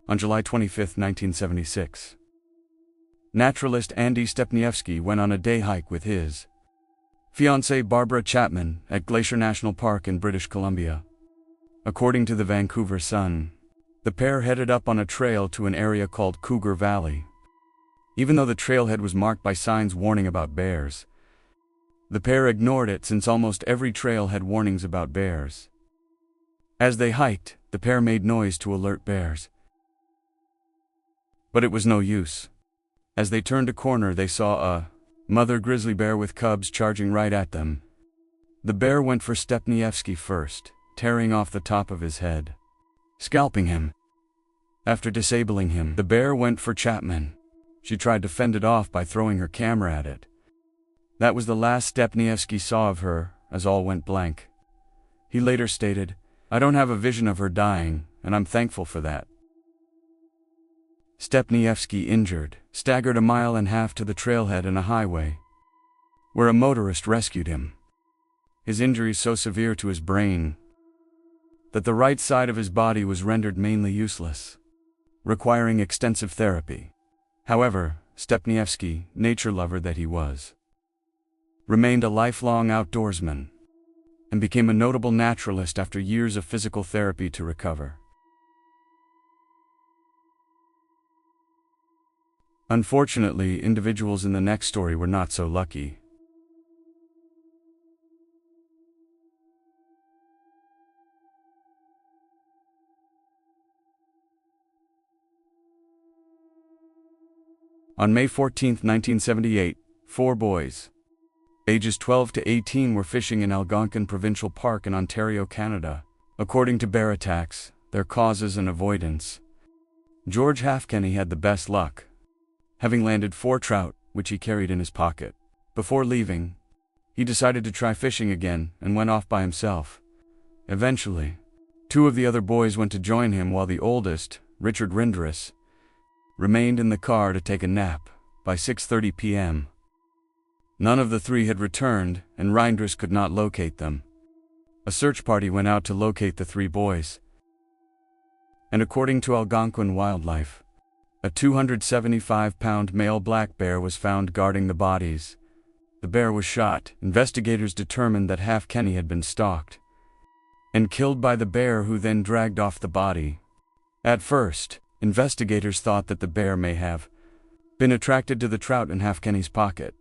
on July 25, 1976. Naturalist Andy Stepniewski went on a day hike with his fiancée Barbara Chapman at Glacier National Park in British Columbia. According to the Vancouver Sun, the pair headed up on a trail to an area called Cougar Valley. Even though the trailhead was marked by signs warning about bears, the pair ignored it since almost every trail had warnings about bears. As they hiked, the pair made noise to alert bears. But it was no use. As they turned a corner, they saw a mother grizzly bear with cubs charging right at them. The bear went for Stepniewski first, tearing off the top of his head, scalping him. After disabling him, the bear went for Chapman. She tried to fend it off by throwing her camera at it. That was the last Stepniewski saw of her, as all went blank. He later stated, "I don't have a vision of her dying, and I'm thankful for that." Stepniewski, injured, staggered a mile and a half to the trailhead and a highway, where a motorist rescued him. His injuries so severe to his brain that the right side of his body was rendered mainly useless, requiring extensive therapy. However, Stepniewski, nature lover that he was, remained a lifelong outdoorsman and became a notable naturalist after years of physical therapy to recover. Unfortunately, individuals in the next story were not so lucky. On May 14, 1978, 4 boys, ages 12 to 18, were fishing in Algonquin Provincial Park in Ontario, Canada. According to bear attacks, their causes and avoidance, George Halfkenny had the best luck, having landed 4 trout, which he carried in his pocket. Before leaving, he decided to try fishing again and went off by himself. Eventually, 2 of the other boys went to join him while the oldest, Richard Rindrus, remained in the car to take a nap. By 6:30 p.m., none of the 3 had returned, and Rindrus could not locate them. A search party went out to locate the 3 boys. And according to Algonquin Wildlife, a 275-pound male black bear was found guarding the bodies. The bear was shot. Investigators determined that Halfkenny had been stalked and killed by the bear, who then dragged off the body. At first, investigators thought that the bear may have been attracted to the trout in Halfkenny's pocket.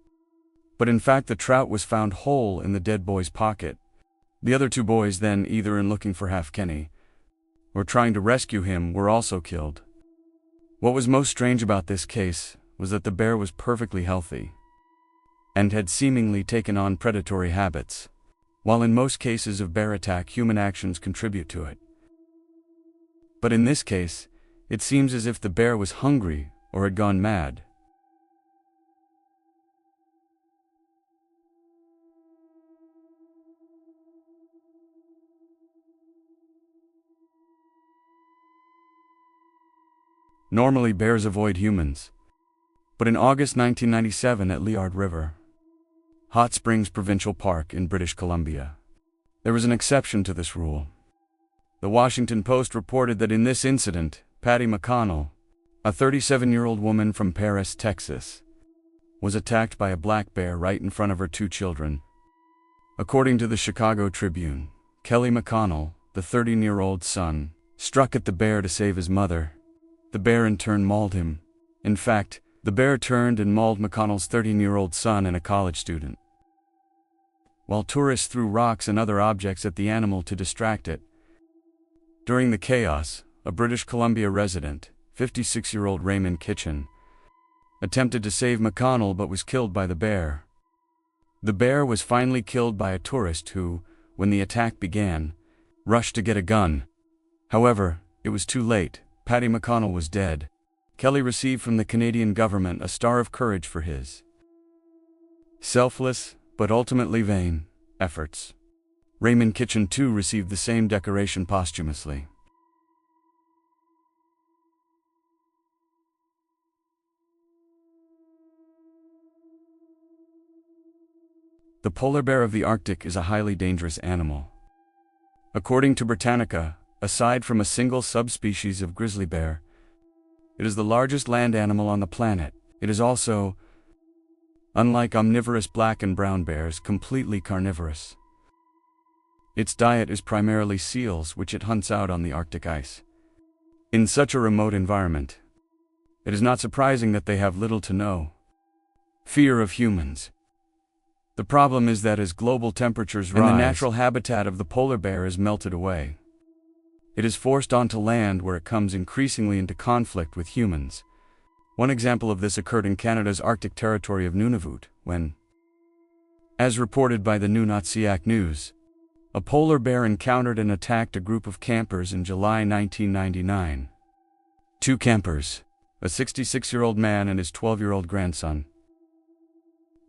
But in fact, the trout was found whole in the dead boy's pocket. The other 2 boys then, either in looking for Halfkenny or trying to rescue him, were also killed. What was most strange about this case was that the bear was perfectly healthy and had seemingly taken on predatory habits, while in most cases of bear attack, human actions contribute to it. But in this case, it seems as if the bear was hungry or had gone mad. Normally, bears avoid humans, but in August 1997 at Liard River, Hot Springs Provincial Park in British Columbia, there was an exception to this rule. The Washington Post reported that in this incident, Patty McConnell, a 37-year-old woman from Paris, Texas, was attacked by a black bear right in front of her 2 children. According to the Chicago Tribune, Kelly McConnell, the 13-year-old son, struck at the bear to save his mother. The bear in turn mauled him. In fact, the bear turned and mauled McConnell's 13-year-old son and a college student. While tourists threw rocks and other objects at the animal to distract it. During the chaos, a British Columbia resident, 56-year-old Raymond Kitchen, attempted to save McConnell but was killed by the bear. The bear was finally killed by a tourist who, when the attack began, rushed to get a gun. However, it was too late. Patty McConnell was dead. Kelly received from the Canadian government a Star of Courage for his selfless, but ultimately vain, efforts. Raymond Kitchen too received the same decoration posthumously. The polar bear of the Arctic is a highly dangerous animal. According to Britannica, aside from a single subspecies of grizzly bear, It is the largest land animal on the planet. It is also, unlike omnivorous black and brown bears, completely carnivorous. Its diet is primarily seals, which it hunts out on the Arctic ice. In such a remote environment, it is not surprising that they have little to no fear of humans. The problem is that as global temperatures rise, and the natural habitat of the polar bear is melted away, it is forced onto land where it comes increasingly into conflict with humans. One example of this occurred in Canada's Arctic territory of Nunavut, when, as reported by the Nunatsiaq News, a polar bear encountered and attacked a group of campers in July 1999. Two campers, a 66-year-old man and his 12-year-old grandson,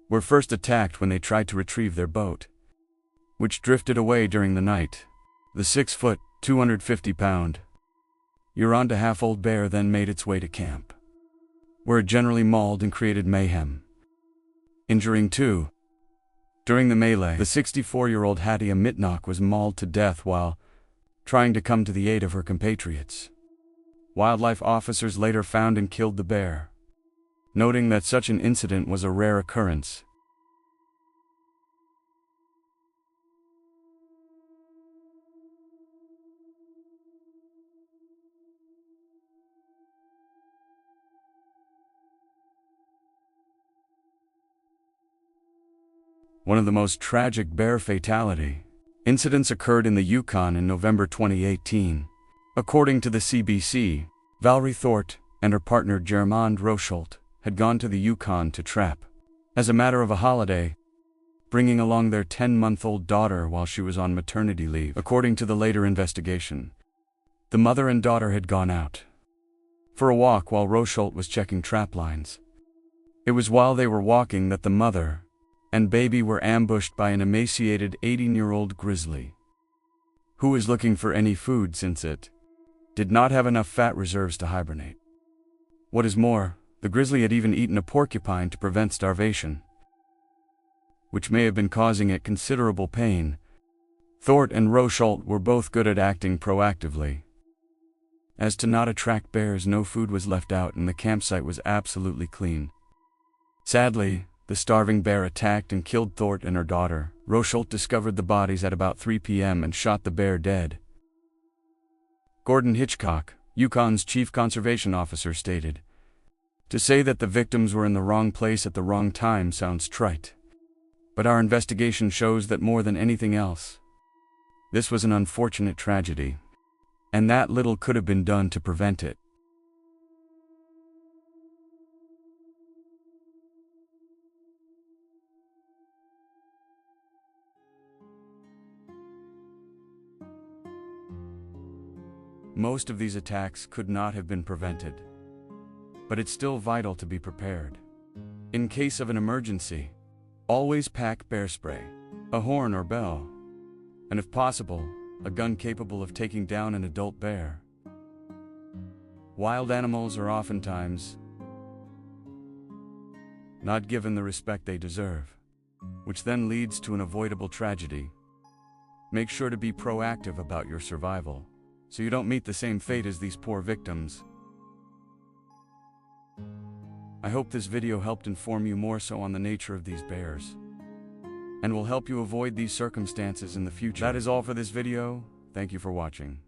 were first attacked when they tried to retrieve their boat, which drifted away during the night. The 6-foot, 250-pound, year-on-to-half-old bear then made its way to camp, where it generally mauled and created mayhem, injuring two. During the melee, the 64-year-old Hattie Mitnock was mauled to death while trying to come to the aid of her compatriots. Wildlife officers later found and killed the bear, noting that such an incident was a rare occurrence. One of the most tragic bear fatality incidents occurred in the Yukon in November 2018. According to the CBC, Valerie Thort and her partner Germond Rochult had gone to the Yukon to trap, as a matter of a holiday, bringing along their 10-month-old daughter while she was on maternity leave. According to the later investigation, the mother and daughter had gone out for a walk while Rochult was checking trap lines. It was while they were walking that the mother and baby were ambushed by an emaciated 18-year-old grizzly, who was looking for any food since it did not have enough fat reserves to hibernate. What is more, the grizzly had even eaten a porcupine to prevent starvation, which may have been causing it considerable pain. Thort and Rochult were both good at acting proactively. As to not attract bears, no food was left out and the campsite was absolutely clean. Sadly, the starving bear attacked and killed Thort and her daughter. Rochult discovered the bodies at about 3 p.m. and shot the bear dead. Gordon Hitchcock, Yukon's chief conservation officer, stated, "To say that the victims were in the wrong place at the wrong time sounds trite. But our investigation shows that more than anything else, this was an unfortunate tragedy, and that little could have been done to prevent it." Most of these attacks could not have been prevented, but it's still vital to be prepared. In case of an emergency, always pack bear spray, a horn or bell, and if possible, a gun capable of taking down an adult bear. Wild animals are oftentimes not given the respect they deserve, which then leads to an avoidable tragedy. Make sure to be proactive about your survival, so you don't meet the same fate as these poor victims. I hope this video helped inform you more so on the nature of these bears, and will help you avoid these circumstances in the future. That is all for this video. Thank you for watching.